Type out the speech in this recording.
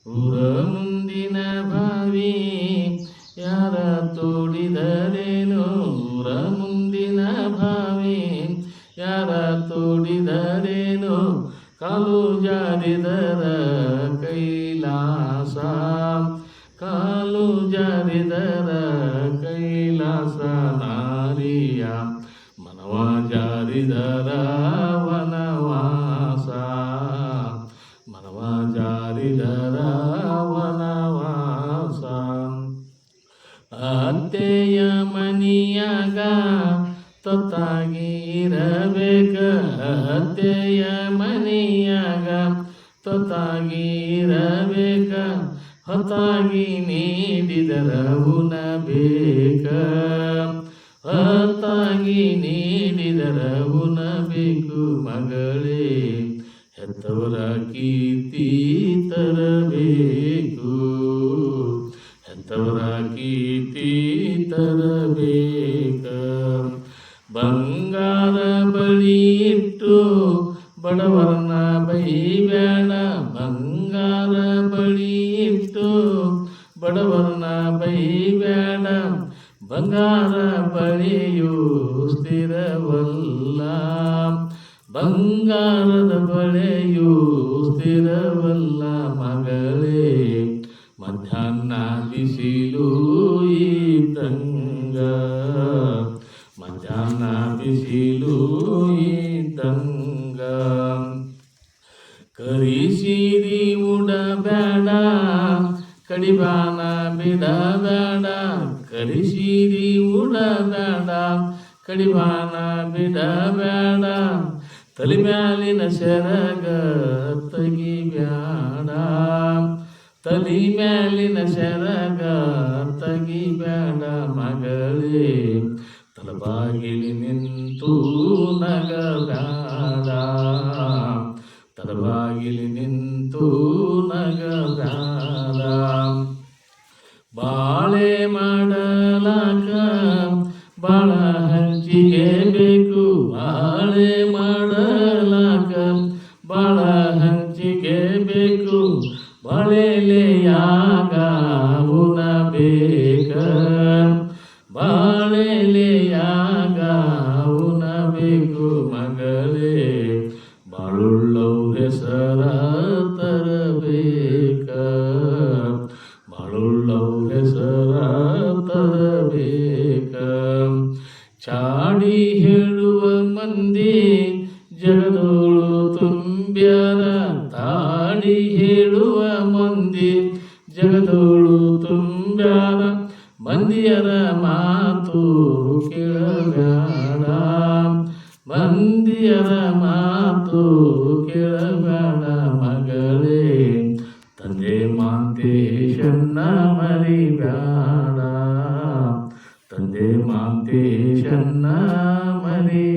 ಊರ ಮುಂದಿನ ಬಾವಿ ಯಾರ ತೋಡಿದರೇನು? ಊರ ಮುಂದಿನ ಬಾವಿ ಯಾರ ತೋಡಿದರೇನು? ಕಾಲು ಜಾರಿದರ ಕೈಲಾಸ, ಕಾಲು ಜಾರಿದರ ಕೈಲಾಸ. ನಾರಿಯ ಮನವ ಜಾರಿದರ ವನವಾಸ, ಮನವ ಜಾರಿದರ ವನವಾಸ. ಅತ್ತೆಯ ಮನಿಯಾಗ ತೊತ್ತಾಗಿ ಇರಬೇಕ, ಅತ್ತೆಯ ಮನಿಯಾಗ ತೊತ್ತಾಗಿ ಇರಬೇಕ. ಹೊತ್ತಾಗಿ ನೀಡಿದರ ಉಣಬೇಕ, ಹೊತ್ತಾಗಿ ನೀಡಿದರ ಉಣಬೇಕು. ಮಗಳೇ ಹೆತ್ತವರ ಕೀರ್ತಿ ತರಬೇಕು, ಹೆತ್ತವರ ಕೀರ್ತಿ ತರಬೇಕ. ಬಂಗಾರ ಬಳಿ ಇಟ್ಟು ಬಡವರನ್ನ ಬೈಬೇಡ, ಬಂಗಾರ ಬಳಿ ಇಟ್ಟು ಬಡವರನ್ನ ಬೈಬೇಡ. ಬಂಗಾರ ಬಳಿಯು ಸ್ಥಿರವಲ್ಲ, ಬಂಗಾರದ ಬಳೆಯು ಸ್ಥಿರವಲ್ಲ. ಮಗಳೇ ಮಧ್ಯಾಹ್ನ ಬಿಸಿಲು ಇದ್ದಂಗ, ಮಧ್ಯಾಹ್ನ ಬಿಸಿಲು ಇದ್ದಂಗ. ಕರಿಸೀರಿ ಉಡಬೇಡ, ಕಡಿವಾಣ ಬಿಡಬೇಡ. ಕರಿಸೀರಿ ಉಡಬೇಡ, ಕಡಿವಾಣ ಬಿಡಬೇಡ. ತಲೆ ಮ್ಯಾಲಿನ ಸೆರಗ ತೆಗಿಬೇಡ, ತಲೆ ಮ್ಯಾಲಿನ ಸೆರಗ ತೆಗಿಬೇಡ. ಮಗಳೇ ತಲಬಾಗಿಲಿ ನಿಂತು ನಗಬೇಡ, ತಲಬಾಗಿಲಿ ನಿಂತು ನಗಬೇಡ. ಬಾಳೆ ಮಾಡಲಾಕ ಬಾಳ ಹಂಚಿಗೆ ಬೇಕು, ಬಾಳೆ ಮಾಡಲಾಕ ಬಾಳ ಹಂಚಿಗೆ ಬೇಕು. ಬಾಳೆಲೆಯಾಗ ಉಣಬೇಕ, ಬಾಳೆಲೆಯಾಗ ಉಣಬೇಕು. ಮಗಳೇ ಬಾಳುಳ್ಳವು ಹೆಸರ ತರಬೇಕ, ಬಾಳುಳ್ಳವು ಹೆಸರ ತರಬೇಕ. ಚಾಡಿ ಹೇಳುವ ಮಂದಿ ಜಗದೋಳು ತುಂಬ್ಯಾರ, ತಾಡಿ ಹೇಳುವ ಮಂದಿ ಜಗದೋಳು ತುಂಬ್ಯಾರ. ಮಂದಿಯರ ಮಾತು ಕೇಳಬೇಡ, ಮಂದಿಯರ ಮಾತು ಕೇಳಬೇಡ. ಮಗಳೇ ತಂದೆ ಮಾಂತೇಶನ್ನ ಮರಿಬೇಡ, ತಂದೆ ಮಾಂತೇಶನ್ನ ಮರಿ